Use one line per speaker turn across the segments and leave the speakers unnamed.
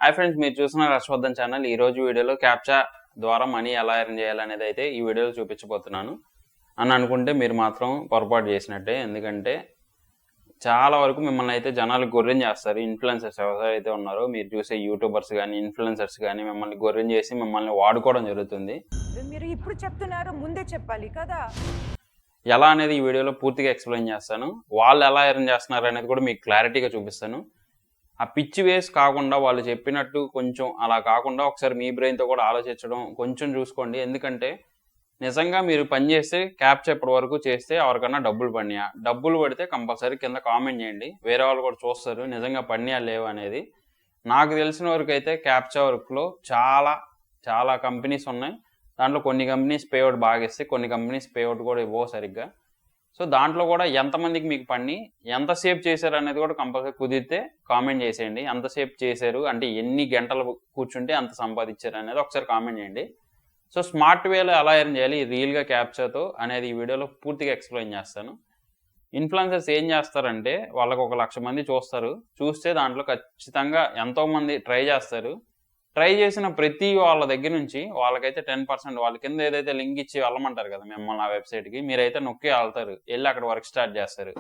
Hi friends, మీరు చూస్తున్న Harshavardhan channel. ఈ రోజు వీడియోలో క్యాప్చా ద్వారా మనీ ఎలా ఎర్న్ చేయాలనేది అయితే ఈ వీడియోలో చూపించబోతున్నాను అని అనుకుంటే మీరు మాత్రం పొరపాటు చేసినట్టే. ఎందుకంటే చాలా వరకు మిమ్మల్ని అయితే జనాలు గొర్రెం చేస్తారు. ఇన్ఫ్లుయెన్సర్స్ ఎవరైతే ఉన్నారో మీరు చూసే యూట్యూబర్స్ కానీ ఇన్ఫ్లుయెన్సర్స్ కానీ మిమ్మల్ని గొర్రెం చేసి మిమ్మల్ని వాడుకోవడం జరుగుతుంది.
మీరు ఇప్పుడు చెప్తున్నారు, ముందే చెప్పాలి కదా.
ఎలా అనేది ఈ వీడియోలో పూర్తిగా ఎక్స్ప్లెయిన్ చేస్తాను. వాళ్ళు ఎలా ఎర్న్ చేస్తున్నారు అనేది కూడా మీకు క్లారిటీగా చూపిస్తాను. ఆ పిచ్చి వేస్ కాకుండా వాళ్ళు చెప్పినట్టు కొంచెం అలా కాకుండా ఒకసారి మీ బ్రెయిన్తో కూడా ఆలోచించడం కొంచెం చూసుకోండి. ఎందుకంటే నిజంగా మీరు పని చేస్తే క్యాప్చా ఇప్పటి వరకు చేస్తే ఎవరికన్నా డబ్బులు పడినాయా, డబ్బులు పడితే కంపల్సరీ కింద కామెంట్ చేయండి. వేరే వాళ్ళు కూడా చూస్తారు నిజంగా పడినాయా లేవు అనేది. నాకు తెలిసిన వరకు అయితే క్యాప్చా వర్క్లో చాలా చాలా కంపెనీస్ ఉన్నాయి. దాంట్లో కొన్ని కంపెనీస్ పేఅవుట్ బాగా ఇస్తాయి, కొన్ని కంపెనీస్ పేఅవుట్ కూడా ఇవ్వవు సరిగ్గా. సో దాంట్లో కూడా ఎంతమందికి మీకు పని ఎంతసేపు చేశారు అనేది కూడా కంపల్సరీ కుదిరితే కామెంట్ చేసేయండి. ఎంతసేపు చేశారు అంటే ఎన్ని గంటలు కూర్చుంటే అంత సంపాదించారు అనేది ఒకసారి కామెంట్ చేయండి. సో స్మార్ట్ వేలో ఎలా ఎర్న్ చేయాలి రియల్గా క్యాప్చాతో అనేది ఈ వీడియోలో పూర్తిగా ఎక్స్ప్లెయిన్ చేస్తాను. ఇన్ఫ్లుయెన్సర్స్ ఏం చేస్తారంటే వాళ్ళకు 1,00,000 మంది చూస్తారు. చూస్తే దాంట్లో ఖచ్చితంగా ఎంతోమంది ట్రై చేస్తారు. ట్రై చేసిన ప్రతి వాళ్ళ దగ్గర నుంచి వాళ్ళకైతే 10% వాళ్ళ కింద ఏదైతే లింక్ ఇచ్చి వెళ్ళమంటారు కదా మిమ్మల్ని ఆ వెబ్సైట్కి, మీరైతే నొక్కి వెళ్తారు, వెళ్ళి అక్కడ వర్క్ స్టార్ట్ చేస్తారు.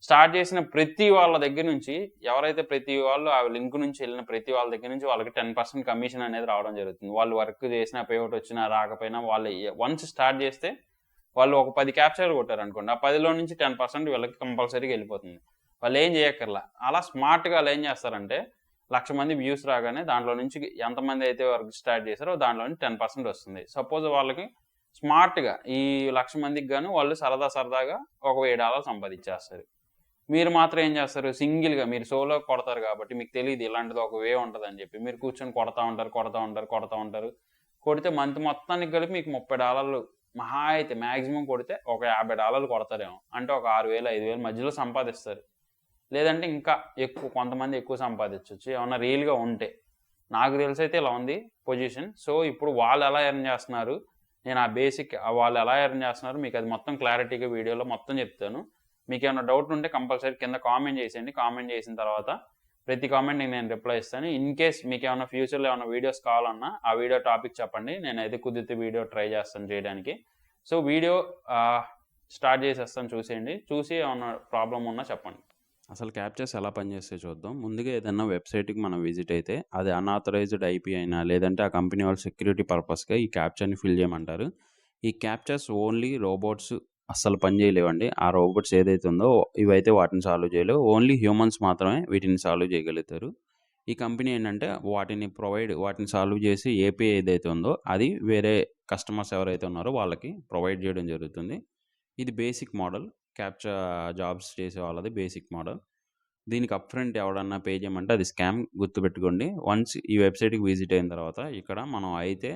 స్టార్ట్ చేసిన ప్రతి వాళ్ళ దగ్గర నుంచి ఎవరైతే ప్రతి వాళ్ళు ఆ లింక్ నుంచి వెళ్ళిన ప్రతి వాళ్ళ దగ్గర నుంచి వాళ్ళకి 10% కమిషన్ అనేది రావడం జరుగుతుంది. వాళ్ళు వర్క్ చేసినా పేఅవుట్ వచ్చినా రాకపోయినా వాళ్ళు వన్స్ స్టార్ట్ చేస్తే వాళ్ళు ఒక 10 క్యాప్చర్లు కొట్టారు అనుకోండి, ఆ 10లో నుంచి 10% వీళ్ళకి కంపల్సరీగా వెళ్ళిపోతుంది. వాళ్ళు ఏం చేయక్కర్లా. అలా స్మార్ట్గా వాళ్ళు ఏం చేస్తారంటే 1,00,000 మంది వ్యూస్ రాగానే దాంట్లో నుంచి ఎంతమంది అయితే వర్క్ స్టార్ట్ చేశారో దాంట్లో నుంచి 10% వస్తుంది. సపోజ్ వాళ్ళకి స్మార్ట్గా ఈ 1,00,000 మందికి గాను వాళ్ళు సరదాగా ఒక $1000 సంపాదించేస్తారు. మీరు మాత్రం ఏం చేస్తారు, సింగిల్గా మీరు సోలో కొడతారు కాబట్టి మీకు తెలియదు ఇలాంటిది ఒక వే ఉంటుంది అని చెప్పి మీరు కూర్చొని కొడతా ఉంటారు. కొడితే మంత్ మొత్తానికి కలిపి మీకు $30 మహా అయితే మ్యాక్సిమం కొడితే ఒక $50 కొడతారేమో. అంటే ఒక 6,000 5,000 మధ్యలో సంపాదిస్తారు. లేదంటే ఇంకా ఎక్కువ, కొంతమంది ఎక్కువ సంపాదించవచ్చు ఏమన్నా రియల్గా ఉంటే. నాకు తెలిసైతే ఇలా ఉంది పొజిషన్. సో ఇప్పుడు వాళ్ళు ఎలా ఎర్న్ చేస్తున్నారు, నేను ఆ బేసిక్ వాళ్ళు ఎలా ఎర్న్ చేస్తున్నారు మీకు అది మొత్తం క్లారిటీగా వీడియోలో మొత్తం చెప్తాను. మీకు ఏమైనా డౌట్ ఉంటే కంపల్సరీ కింద కామెంట్ చేసేయండి. కామెంట్ చేసిన తర్వాత ప్రతి కామెంట్కి నేను రిప్లై ఇస్తాను. ఇన్ కేస్ మీకు ఏమైనా ఫ్యూచర్లో ఏమైనా వీడియోస్ కావాలన్నా ఆ వీడియో టాపిక్ చెప్పండి, నేనైతే కుదిరితే వీడియో ట్రై చేస్తాను చేయడానికి. సో వీడియో స్టార్ట్ చేసేస్తాను, చూసేయండి. చూసి ఏమైనా ప్రాబ్లం ఉన్నా చెప్పండి. అసలు క్యాప్చర్స్ ఎలా పనిచేస్తే చూద్దాం. ముందుగా ఏదైనా వెబ్సైట్కి మనం విజిట్ అయితే అది అన్ఆథరైజ్డ్ ఐపీ అయినా లేదంటే ఆ కంపెనీ వాళ్ళ సెక్యూరిటీ పర్పస్గా ఈ క్యాప్చర్ని ఫిల్ చేయమంటారు. ఈ క్యాప్చర్స్ ఓన్లీ రోబోట్స్ అస్సలు పని చేయలేవండి. ఆ రోబోట్స్ ఏదైతే ఉందో ఇవైతే వాటిని సాల్వ్ చేయలేవు. ఓన్లీ హ్యూమన్స్ మాత్రమే వీటిని సాల్వ్ చేయగలుగుతారు. ఈ కంపెనీ ఏంటంటే వాటిని సాల్వ్ చేసి ఏపీఐ ఏదైతే ఉందో అది వేరే కస్టమర్స్ ఎవరైతే ఉన్నారో వాళ్ళకి ప్రొవైడ్ చేయడం జరుగుతుంది. ఇది బేసిక్ మోడల్. క్యాప్చా జాబ్స్ చేసే వాళ్ళది బేసిక్ మోడల్. దీనికి అప్ ఫ్రంట్ ఎవడన్నా పే చేయమంటే అది స్కామ్, గుర్తుపెట్టుకోండి. వన్స్ ఈ వెబ్సైట్కి విజిట్ అయిన తర్వాత ఇక్కడ మనం అయితే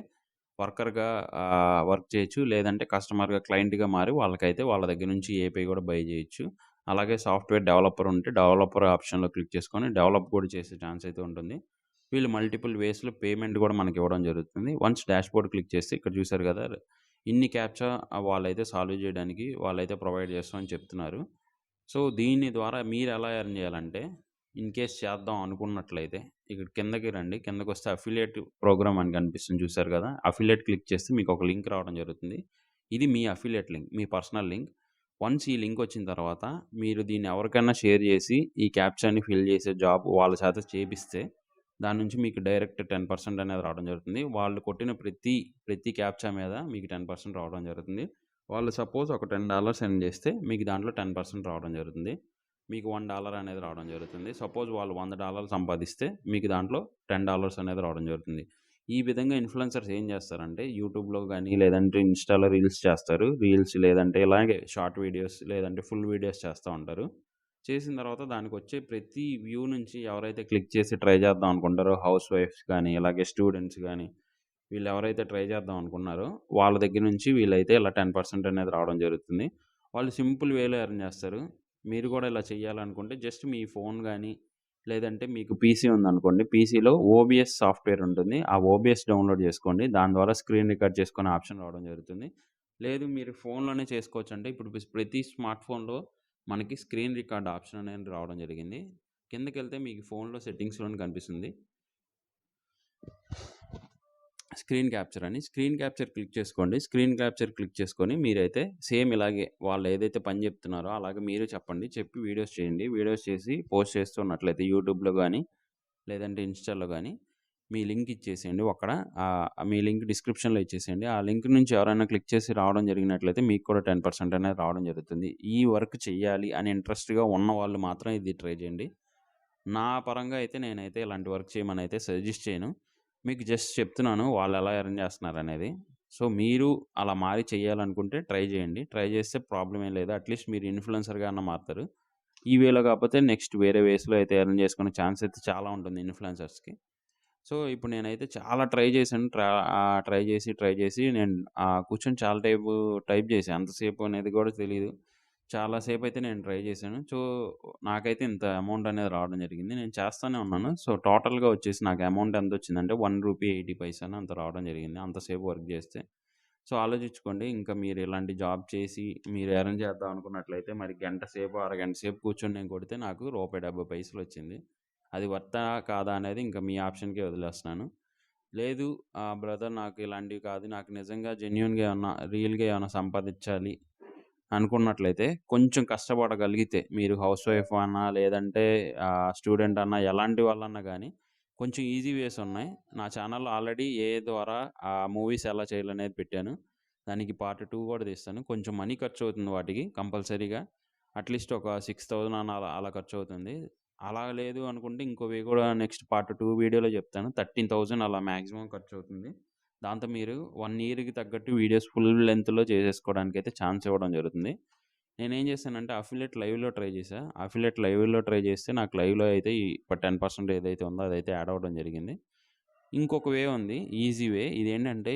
వర్కర్గా వర్క్ చేయొచ్చు, లేదంటే కస్టమర్గా క్లయింట్గా మారి వాళ్ళకైతే వాళ్ళ దగ్గర నుంచి ఏపీఐ కూడా బై చేయొచ్చు. అలాగే సాఫ్ట్వేర్ డెవలపర్ ఉంటే డెవలపర్ ఆప్షన్లో క్లిక్ చేసుకొని డెవలప్ కూడా చేసే ఛాన్స్ అయితే ఉంటుంది. వీళ్ళు మల్టిపుల్ వేస్లో పేమెంట్ కూడా మనకి ఇవ్వడం జరుగుతుంది. వన్స్ డాష్బోర్డ్ క్లిక్ చేస్తే ఇక్కడ చూసారు కదా ఇన్ని క్యాప్చా వాళ్ళైతే సాల్వ్ చేయడానికి వాళ్ళైతే ప్రొవైడ్ చేస్తామని చెప్తున్నారు. సో దీని ద్వారా మీరు ఎలా ఎర్న్ చేయాలంటే ఇన్ కేస్ చేద్దాం అనుకున్నట్లయితే ఇక్కడ కిందకి రండి. కిందకి వస్తే అఫిలియేట్ ప్రోగ్రామ్ అని కనిపిస్తుంది, చూసారు కదా. అఫిలియేట్ క్లిక్ చేస్తే మీకు ఒక లింక్ రావడం జరుగుతుంది. ఇది మీ అఫిలియేట్ లింక్, మీ పర్సనల్ లింక్. వన్స్ ఈ లింక్ వచ్చిన తర్వాత మీరు దీన్ని ఎవరికైనా షేర్ చేసి ఈ క్యాప్చాని ఫిల్ చేసే జాబ్ వాళ్ళ చేత చేపిస్తే దాని నుంచి మీకు డైరెక్ట్ 10% అనేది రావడం జరుగుతుంది. వాళ్ళు కొట్టిన ప్రతి క్యాప్చా మీద మీకు 10% రావడం జరుగుతుంది. వాళ్ళు సపోజ్ ఒక $10 సెండ్ చేస్తే మీకు దాంట్లో 10% రావడం జరుగుతుంది. మీకు $1 అనేది రావడం జరుగుతుంది. సపోజ్ వాళ్ళు $100 సంపాదిస్తే మీకు దాంట్లో $10 అనేది రావడం జరుగుతుంది. ఈ విధంగా ఇన్ఫ్లుయెన్సర్స్ ఏం చేస్తారంటే యూట్యూబ్లో కానీ లేదంటే ఇన్స్టాలో రీల్స్ చేస్తారు. రీల్స్ లేదంటే ఇలాగే షార్ట్ వీడియోస్ లేదంటే ఫుల్ వీడియోస్ చేస్తూ ఉంటారు. చేసిన తర్వాత దానికి వచ్చే ప్రతి వ్యూ నుంచి ఎవరైతే క్లిక్ చేసి ట్రై చేద్దాం అనుకుంటారో హౌస్ వైఫ్స్ కానీ అలాగే స్టూడెంట్స్ కానీ వీళ్ళు ఎవరైతే ట్రై చేద్దాం అనుకున్నారో వాళ్ళ దగ్గర నుంచి వీళ్ళైతే ఇలా 10% అనేది రావడం జరుగుతుంది. వాళ్ళు సింపుల్ వేలో ఎర్న్ చేస్తారు. మీరు కూడా ఇలా చేయాలనుకుంటే జస్ట్ మీ ఫోన్ కానీ లేదంటే మీకు పీసీ ఉందనుకోండి, పీసీలో ఓబీఎస్ సాఫ్ట్వేర్ ఉంటుంది. ఆ ఓబీఎస్ డౌన్లోడ్ చేసుకోండి. దాని ద్వారా స్క్రీన్ రికార్డ్ చేసుకునే ఆప్షన్ రావడం జరుగుతుంది. లేదు మీరు ఫోన్లోనే చేసుకోవచ్చు అంటే ఇప్పుడు ప్రతి స్మార్ట్ ఫోన్లో మనకి స్క్రీన్ రికార్డ్ ఆప్షన్ అనేది రావడం జరిగింది. కిందకి వెళ్తే మీకు ఫోన్లో సెట్టింగ్స్లోనే కనిపిస్తుంది. స్క్రీన్ క్యాప్చర్ అని. స్క్రీన్ క్యాప్చర్ క్లిక్ చేసుకోండి. స్క్రీన్ క్యాప్చర్ క్లిక్ చేసుకొని మీరైతే సేమ్ ఇలాగే వాళ్ళు ఏదైతే పని చెప్తున్నారో అలాగే మీరు చెప్పండి. చెప్పి వీడియోస్ చేయండి. వీడియోస్ చేసి పోస్ట్ చేస్తున్నట్లయితే యూట్యూబ్‌లో గానీ, లేదంటే ఇన్‌స్టాలో గానీ మీ లింక్ ఇచ్చేసేయండి. అక్కడ మీ లింక్ డిస్క్రిప్షన్‌లో ఇచ్చేసేయండి. ఆ లింక్ నుంచి ఎవరైనా క్లిక్ చేసి రావడం జరిగినట్లయితే మీకు కూడా 10% అనేది రావడం జరుగుతుంది. ఈ వర్క్ చెయ్యాలి అని ఇంట్రెస్ట్‌గా ఉన్న వాళ్ళు మాత్రం ఇది ట్రై చేయండి. నా పరంగా అయితే నేనైతే ఇలాంటి వర్క్ చేయమని అయితే సజెస్ట్ చేయను. మీకు జస్ట్ చెప్తున్నాను వాళ్ళు ఎలా ఎర్న్ చేస్తున్నారనేది. సో, మీరు అలా మారి చేయాలనుకుంటే ట్రై చేయండి. ట్రై చేస్తే ప్రాబ్లమ్ ఏం లేదు. అట్‌లీస్ట్ మీరు ఇన్‌ఫ్లుయెన్సర్‌గా అన్నా మారుతారు. ఈ వేలో కాకపోతే నెక్స్ట్ వేరే వేస్‌లో అయితే ఎర్న్ చేసుకునే ఛాన్స్ అయితే చాలా ఉంటుంది ఇన్‌ఫ్లుయెన్సర్స్‌కి. సో, ఇప్పుడు నేనైతే చాలా ట్రై చేశాను. ట్రై చేసి నేను కూర్చొని చాలా టైప్ చేశా. ఎంతసేపు అనేది కూడా తెలీదు. చాలా సేపయితే నేను ట్రై చేశాను. సో, నాకైతే ఇంత అమౌంట్ అనేది రావడం జరిగింది. నేను చేస్తానే ఉన్నాను. సో, టోటల్‌గా వచ్చేసి నాకు అమౌంట్ ఎంతొచ్చిందంటే ₹1.80 అంత రావడం జరిగింది. అంతసేపు వర్క్ చేస్తే. సో, ఆలోచించుకోండి. ఇంకా మీరు ఇలాంటి జాబ్ చేసి మీరు ఎర్న్ చేద్దాం అనుకున్నట్లయితే మరి గంట సేపు, అరగంట సేపు కూర్చొని నేను కొడితే నాకు ₹1.70 వచ్చింది. అది వర్తా కాదా అనేది ఇంకా మీ ఆప్షన్‌కే వదిలేస్తున్నాను. లేదు బ్రదర్ నాకు ఇలాంటివి కాదు. నాకు నిజంగా జెన్యూన్‌గా ఏమన్నా రియల్‌గా ఏమన్నా సంపాదించాలి అనుకున్నట్లయితే కొంచెం కష్టపడగలిగితే మీరు హౌస్ వైఫ్ అన్నా లేదంటే స్టూడెంట్ అన్నా ఎలాంటి వాళ్ళన్నా గానీ కొంచెం ఈజీ వేస్ ఉన్నాయి. నా ఛానల్‌లో ఆల్రెడీ ఏఐ ద్వారా మూవీస్ ఎలా చేయాలనేది పెట్టాను. దానికి పార్ట్ 2 కూడా తీస్తాను. కొంచెం మనీ ఖర్చవుతుంది వాటికి కంపల్సరీగా. అట్‌లీస్ట్ ఒక 6,000 అలా అలా ఖర్చవుతుంది. అలా లేదు అనుకుంటే ఇంకోవి కూడా నెక్స్ట్ పార్ట్ 2 వీడియోలో చెప్తాను. 13,000 అలా మాక్సిమం ఖర్చవుతుంది. దాంతో మీరు 1 ఇయర్‌కి తగ్గట్టు వీడియోస్ ఫుల్ లెంగ్త్‌లో చేసేసుకోవడానికైతే ఛాన్స్ ఇవ్వడం జరుగుతుంది. నేనేం చేశానంటే అఫిలియేట్ లైవ్‌లో ట్రై చేశా. అఫిలియేట్ లైవ్‌లో ట్రై చేస్తే నాకు లైవ్‌లో అయితే ఈ 10% ఏదైతే ఉందో అదైతే యాడ్ అవ్వడం జరిగింది. ఇంకొక వే ఉంది. Easy way. ఇదేంటంటే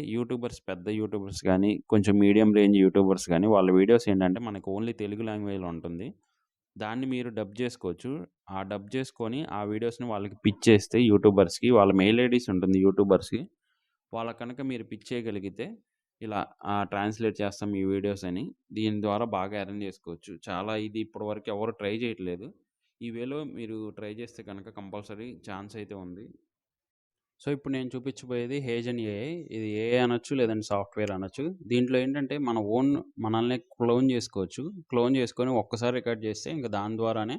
పెద్ద యూట్యూబర్స్ గానీ, కొంచెం మీడియం రేంజ్ యూట్యూబర్స్ గానీ వాళ్ళ వీడియోస్ ఏంటంటే మనకు ఓన్లీ తెలుగు లాంగ్వేజ్‌లో ఉంటుంది. దాన్ని మీరు డబ్ చేసుకోవచ్చు. ఆ డబ్ చేసుకొని ఆ వీడియోస్‌ని వాళ్ళకి పిచ్ చేస్తే యూట్యూబర్స్‌కి వాళ్ళ మెయిల్ ఐడీస్ ఉంటుంది యూట్యూబర్స్‌కి. వాళ్ళకి కనుక మీరు పిచ్ చేయగలిగితే ఇలా ట్రాన్స్‌లేట్ చేస్తాం ఈ వీడియోస్ అని. దీని ద్వారా బాగా ఎర్న్ చేసుకోవచ్చు. చాలా ఇది ఇప్పటివరకు ఎవరు ట్రై చేయట్లేదు. ఈ వేలో మీరు ట్రై చేస్తే గనక కంపల్సరీ ఛాన్స్ అయితే ఉంది. సో, ఇప్పుడు నేను చూపించబోయేది హేజన్ ఏఐ. ఇది ఏఐ అనొచ్చు, లేదంటే సాఫ్ట్‌వేర్ అనొచ్చు. దీంట్లో ఏంటంటే మన మనల్ని క్లోన్ చేసుకోవచ్చు. క్లోన్ చేసుకొని ఒక్కసారి రికార్డ్ చేస్తే ఇంక దాని ద్వారానే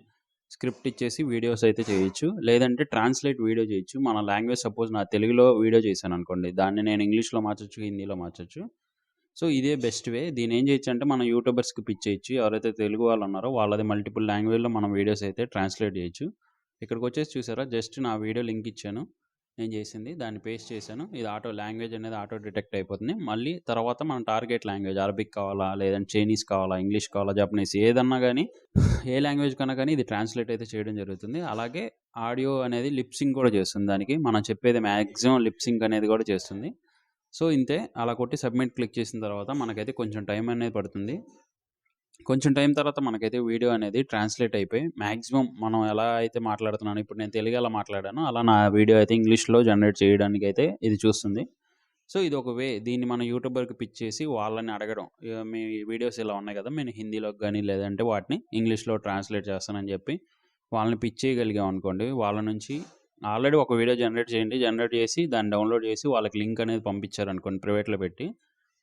స్క్రిప్ట్ ఇచ్చేసి వీడియోస్ అయితే చేయొచ్చు. లేదంటే ట్రాన్స్‌లేట్ వీడియో చేయొచ్చు. మన లాంగ్వేజ్ సపోజ్ నా తెలుగులో వీడియో చేశాననుకోండి. దాన్ని నేను ఇంగ్లీష్‌లో మార్చొచ్చు, హిందీలో మార్చొచ్చు. సో, ఇదే బెస్ట్ వే. దీన్నేం చేయొచ్చంటే మనం యూట్యూబర్స్‌కి పిచ్ చేయొచ్చు. ఎవరైతే తెలుగు వాళ్ళున్నారో వాళ్ళది మల్టిపుల్ లాంగ్వేజ్‌లో మనం వీడియోస్ అయితే ట్రాన్స్‌లేట్ చేయొచ్చు. ఇక్కడికొచ్చేసి చూసారా జస్ట్ నా వీడియో లింక్ ఇచ్చాను. నేను చేసింది. దాన్ని పేస్ట్ చేశాను. ఇది లాంగ్వేజ్ అనేది ఆటో డిటెక్ట్ అయిపోతుంది. మళ్ళీ తర్వాత మన టార్గెట్ లాంగ్వేజ్ అరబిక్ కావాలా, లేదంటే చైనీస్ కావాలా, ఇంగ్లీష్ కావాలా, జపనీస్ ఏదన్నా గానీ ఏ లాంగ్వేజ్ కన్నా కానీ ఇది ట్రాన్స్‌లేట్ అయితే చేయడం జరుగుతుంది. అలాగే ఆడియో అనేది లిప్ సింక్ కూడా చేస్తుంది దానికి. మనం చెప్పేది మాక్సిమం లిప్ సింక్ అనేది కూడా చేస్తుంది. సో, ఇంతే. అలా కొట్టి సబ్మిట్ క్లిక్ చేసిన తర్వాత మనకైతే కొంచెం టైం అనేది పడుతుంది. కొంచెం టైం తర్వాత మనకైతే వీడియో అనేది ట్రాన్స్‌లేట్ అయిపోయి మాక్సిమం మనం ఎలా అయితే మాట్లాడుతున్నానో ఇప్పుడు నేను తెలుగు ఎలా మాట్లాడానో అలా నా వీడియో అయితే ఇంగ్లీష్‌లో జనరేట్ చేయడానికైతే ఇది చూస్తుంది. సో, ఇదొక వే. దీన్ని మనం యూట్యూబర్‌కి పిచ్ చేసి వాళ్ళని అడగడం. మీ వీడియోస్ ఇలా ఉన్నాయి కదా! నేను హిందీలోకి గానీ లేదంటే వాటిని ఇంగ్లీష్‌లో ట్రాన్స్‌లేట్ చేస్తానని చెప్పి వాళ్ళని పిచ్ చేయగలిగామనుకోండి. వాళ్ళ నుంచి ఆల్రెడీ ఒక వీడియో జనరేట్ చేయండి. జనరేట్ చేసి దాన్ని డౌన్‌లోడ్ చేసి వాళ్ళకి లింక్ అనేది పంపించారనుకోండి ప్రైవేట్‌లో పెట్టి.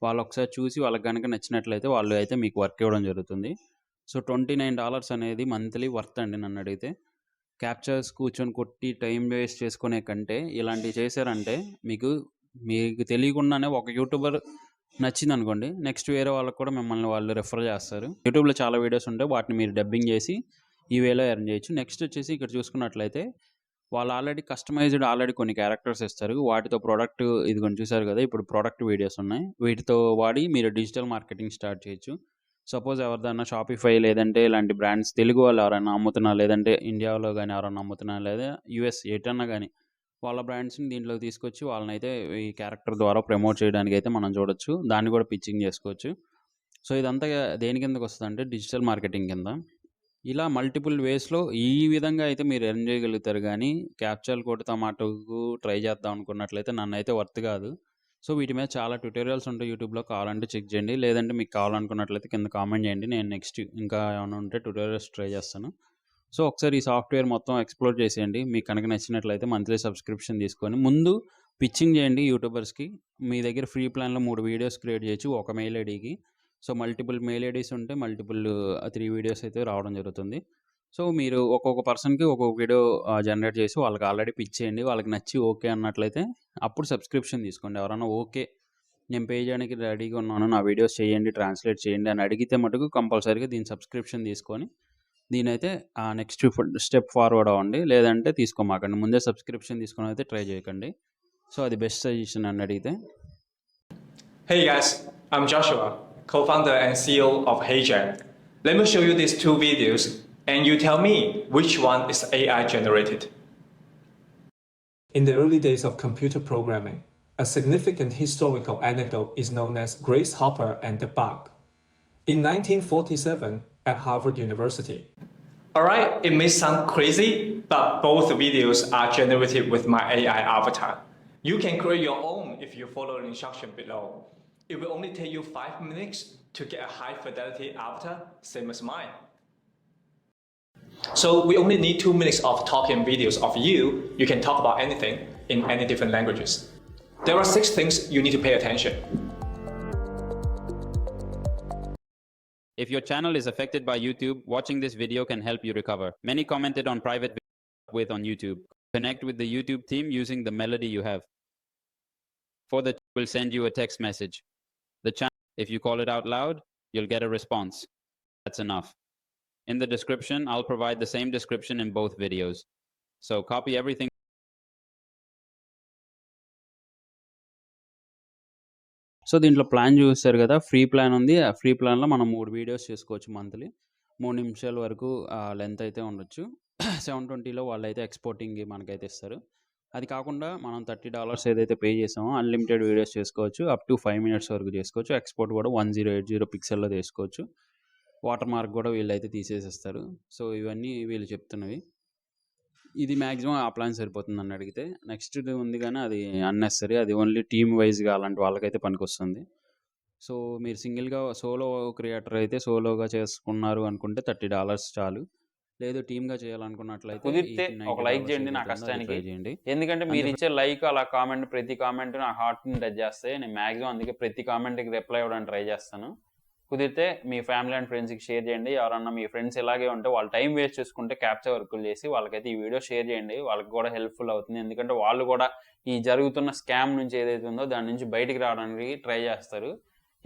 వాళ్ళొకసారి చూసి వాళ్ళకి గనక నచ్చినట్లయితే వాళ్ళు అయితే మీకు వర్క్ ఇవ్వడం జరుగుతుంది. సో, $29 అనేది మంత్లీ వర్త్ అండి నన్నడిగితే. క్యాప్చర్స్ కూర్చొని కొట్టి టైం వేస్ట్ చేసుకునే కంటే ఇలాంటివి చేశారంటే మీకు తెలియకుండానే ఒక యూట్యూబర్ నచ్చిందనుకోండి. నెక్స్ట్ వేరే వాళ్ళకి కూడా మిమ్మల్ని వాళ్ళు రిఫర్ చేస్తారు. యూట్యూబ్‌లో చాలా వీడియోస్ ఉంటాయి. వాటిని మీరు డబ్బింగ్ చేసి ఈ వేలో ఎర్న్ చేయొచ్చు. నెక్స్ట్ వచ్చేసి ఇక్కడ చూసుకున్నట్లయితే వాళ్ళు ఆల్రెడీ కొన్ని క్యారెక్టర్స్ ఇస్తారు. వాటితో ఇదిగోండి చూసారు కదా! ఇప్పుడు ప్రొడక్ట్ వీడియోస్ ఉన్నాయి. వీటితో వాడి మీరు డిజిటల్ మార్కెటింగ్ స్టార్ట్ చేయొచ్చు. సపోజ్ ఎవరిదన్నా షాపిఫై లేదంటే ఇలాంటి బ్రాండ్స్ తెలుగు వాళ్ళు ఎవరైనా అమ్ముతున్నా లేదంటే ఇండియాలో గానీ ఎవరైనా అమ్ముతున్నా లేదా యూఎస్ ఎటన్నా గానీ వాళ్ళ బ్రాండ్స్‌ని దీంట్లోకి తీసుకొచ్చి వాళ్ళనైతే ఈ క్యారెక్టర్ ద్వారా ప్రమోట్ చేయడానికైతే మనం చూడొచ్చు. దాన్ని కూడా పిచ్చింగ్ చేసుకోవచ్చు. సో, ఇదంతా దేని కిందకొస్తదంటే డిజిటల్ మార్కెటింగ్ కింద. ఇలా మల్టిపుల్ వేస్‌లో ఈ విధంగా అయితే మీరు ఎర్న్ చేయగలుగుతారు గానీ, క్యాప్చాలు కొడతా మటుకు ట్రై చేద్దాం అనుకున్నట్లయితే నన్నైతే వర్త్ కాదు. సో, వీటి మీద చాలా ట్యుటోరియల్స్ ఉంటాయి యూట్యూబ్‌లో కావాలంటే చెక్ చేయండి. లేదంటే మీకు కావాలనుకున్నట్లయితే కింద కామెంట్ చేయండి. నేను నెక్స్ట్ ఇంకా ఏమైనా ఉంటే ట్యుటోరియల్స్ ట్రై చేస్తాను. సో, ఒకసారి ఈ సాఫ్ట్‌వేర్ మొత్తం ఎక్స్‌ప్లోర్ చేసేయండి. మీకు కనుక నచ్చినట్లయితే మంత్లీ సబ్స్క్రిప్షన్ తీసుకొని ముందు పిచ్చింగ్ చేయండి యూట్యూబర్స్‌కి. మీ దగ్గర ఫ్రీ ప్లాన్లో 3 వీడియోస్ క్రియేట్ చేయొచ్చు ఒక మెయిల్ ఐడీకి. సో మల్టిపుల్ మెయిల్ ఐడీస్ ఉంటే మల్టిపుల్ 3 వీడియోస్ అయితే రావడం జరుగుతుంది. సో మీరు ఒక్కొక్క పర్సన్కి ఒక్కొక్క వీడియో జనరేట్ చేసి వాళ్ళకి ఆల్రెడీ పిచ్ చేయండి. వాళ్ళకి నచ్చి ఓకే అన్నట్లయితే అప్పుడు సబ్స్క్రిప్షన్ తీసుకోండి. ఎవరైనా ఓకే నేను పే చేయడానికి రెడీగా ఉన్నాను, నా వీడియోస్ చేయండి, ట్రాన్స్లేట్ చేయండి అని అడిగితే మటుకు కంపల్సరీగా దీని సబ్స్క్రిప్షన్ తీసుకొని దీనైతే నెక్స్ట్ స్టెప్ ఫార్వర్డ్ అవ్వండి. లేదంటే తీసుకోమాకండి. ముందే సబ్స్క్రిప్షన్ తీసుకొని అయితే ట్రై చేయకండి. సో అది బెస్ట్ సజెషన్ అని అడిగితే.
Hey guys, I'm Joshua, co-founder and CEO of HeyGen. Let me show you these 2 videos and you tell me which one is AI generated.
In the early days of computer programming, a significant historical anecdote is known as Grace Hopper and the bug. In 1947, at Harvard University.
Alright, it may sound crazy, but both videos are generated with my AI avatar. You can create your own if you follow the instruction below. It will only take you 5 minutes to get a high fidelity avatar, same as mine. So we only need 2 minutes of talking videos of you. You can talk about anything in any different languages. There are 6 things you need to pay attention.
If your channel is affected by YouTube, watching this video can help you recover. Many commented on private with on YouTube. Connect with the YouTube team using the melody you have. For the will send you a text message. The channel, if you call it out loud, you'll get a response. That's enough. In the description, I'll provide the same description in both videos. So copy everything. So దీంట్లో plan చూస్తారు కదా, free plan ఉంది. ఆ free ప్లాన్లో మనం 3 videos చేసుకోవచ్చు monthly. 3 నిమిషాల వరకు లెంత్ అయితే ఉండొచ్చు. 720లో వాళ్ళైతే ఎక్స్పోర్టింగ్ మనకైతే ఇస్తారు. అది కాకుండా మనం $30 ఏదైతే పే చేసామో అన్లిమిటెడ్ వీడియోస్ చేసుకోవచ్చు. అప్ టు 5 మినిట్స్ వరకు చేసుకోవచ్చు. ఎక్స్పోర్ట్ కూడా 1080 పిక్సెల్లో తీసుకోవచ్చు. వాటర్ మార్క్ కూడా వీళ్ళైతే తీసేసేస్తారు. సో ఇవన్నీ వీళ్ళు చెప్తున్నవి. ఇది మ్యాక్సిమం ఆ ప్లాన్ సరిపోతుంది నన్ను అడిగితే. నెక్స్ట్ ఉంది కానీ అది అన్నెసరీ. అది ఓన్లీ టీమ్ వైజ్గా అలాంటి వాళ్ళకైతే పనికొస్తుంది. సో మీరు సింగిల్గా సోలో క్రియేటర్ అయితే సోలోగా చేసుకున్నారు అనుకుంటే $30 చాలు. లేదు టీమ్గా చేయాలనుకున్నట్లయితే
కుదిరితే ఒక లైక్ చేయండి నా కష్టానికి. ఎందుకంటే మీరు ఇచ్చే లైక్ అలా కామెంట్, ప్రతి కామెంట్ నా హార్ట్ని టచ్ చేస్తే నేను మ్యాక్సిమం అందుకే ప్రతి కామెంట్కి రిప్లై ఇవ్వడానికి ట్రై చేస్తాను. కుదిరితే మీ ఫ్యామిలీ అండ్ ఫ్రెండ్స్కి షేర్ చేయండి. ఎవరన్నా మీ ఫ్రెండ్స్ ఇలాగే ఉంటే వాళ్ళు టైం వేస్ట్ చేసుకుంటే క్యాప్చర్ వర్కులు చేసి వాళ్ళకైతే ఈ వీడియో షేర్ చేయండి. వాళ్ళకి కూడా హెల్ప్ఫుల్ అవుతుంది. ఎందుకంటే వాళ్ళు కూడా ఈ జరుగుతున్న స్కామ్ నుంచి ఏదైతే ఉందో దాని నుంచి బయటికి రావడానికి ట్రై చేస్తారు.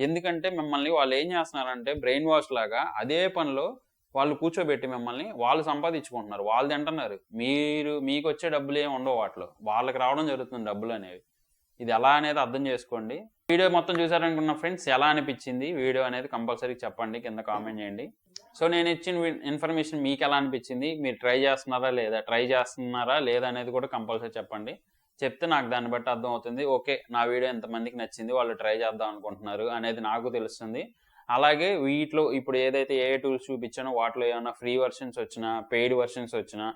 ఎందుకంటే మిమ్మల్ని వాళ్ళు ఏం చేస్తున్నారంటే బ్రెయిన్ వాష్ లాగా అదే పనిలో వాళ్ళు కూర్చోబెట్టి మిమ్మల్ని వాళ్ళు సంపాదించుకుంటున్నారు. వాళ్ళు తింటున్నారు. మీకు వచ్చే డబ్బులు ఏమి ఉండవు వాటిలో. వాళ్ళకి రావడం జరుగుతుంది డబ్బులు అనేవి. ఇది ఎలా అనేది అర్థం చేసుకోండి. వీడియో మొత్తం చూసారనుకున్న ఫ్రెండ్స్ ఎలా అనిపించింది వీడియో అనేది కంపల్సరీ చెప్పండి, కింద కామెంట్ చేయండి. సో నేను ఇచ్చిన ఇన్ఫర్మేషన్ మీకు ఎలా అనిపించింది, మీరు ట్రై చేస్తున్నారా లేదా అనేది కూడా కంపల్సరీ చెప్పండి. చెప్తే నాకు దాన్ని బట్టి అర్థం అవుతుంది. ఓకే, నా వీడియో ఎంతమందికి నచ్చింది, వాళ్ళు ట్రై చేద్దాం అనుకుంటున్నారు అనేది నాకు తెలుస్తుంది. అలాగే వీటిలో ఇప్పుడు ఏదైతే ఏ టూల్స్ చూపించానో వాటిలో ఏమైనా ఫ్రీ వర్షన్స్ వచ్చినా, పెయిడ్ వర్షన్స్ వచ్చినా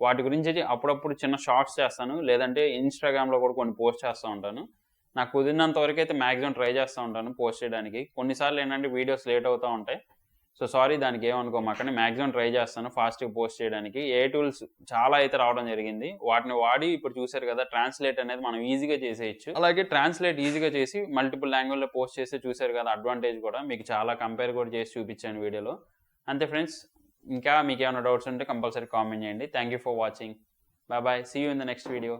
వాటి గురించి అప్పుడప్పుడు చిన్న షార్ట్స్ చేస్తాను. లేదంటే ఇన్స్టాగ్రామ్లో కూడా కొన్ని పోస్ట్ చేస్తూ ఉంటాను. నాకు కుదిరినంత వరకు అయితే మ్యాక్సిమం ట్రై చేస్తూ ఉంటాను పోస్ట్ చేయడానికి. కొన్నిసార్లు ఏంటంటే వీడియోస్ లేట్ అవుతూ ఉంటాయి. సో సారీ, దానికి ఏమనుకోమాకండి. మ్యాక్సిమం ట్రై చేస్తాను ఫాస్ట్గా పోస్ట్ చేయడానికి. ఏ టూల్స్ చాలా అయితే రావడం జరిగింది. వాటిని వాడి ఇప్పుడు చూసారు కదా, ట్రాన్స్లేట్ అనేది మనం ఈజీగా చేసేయచ్చు. అలాగే ట్రాన్స్లేట్ ఈజీగా చేసి మల్టిపుల్ లాంగ్వేజ్లో పోస్ట్ చేసి చూసారు కదా, అడ్వాంటేజ్ కూడా మీకు చాలా కంపేర్ కూడా చేసి చూపించాను వీడియోలో. అంతే ఫ్రెండ్స్, ఇంకా మీకు ఏమైనా డౌట్స్ ఉంటే కంపల్సరీ కామెంట్ చేయండి. Thank you for watching. Bye bye. See you in the next video.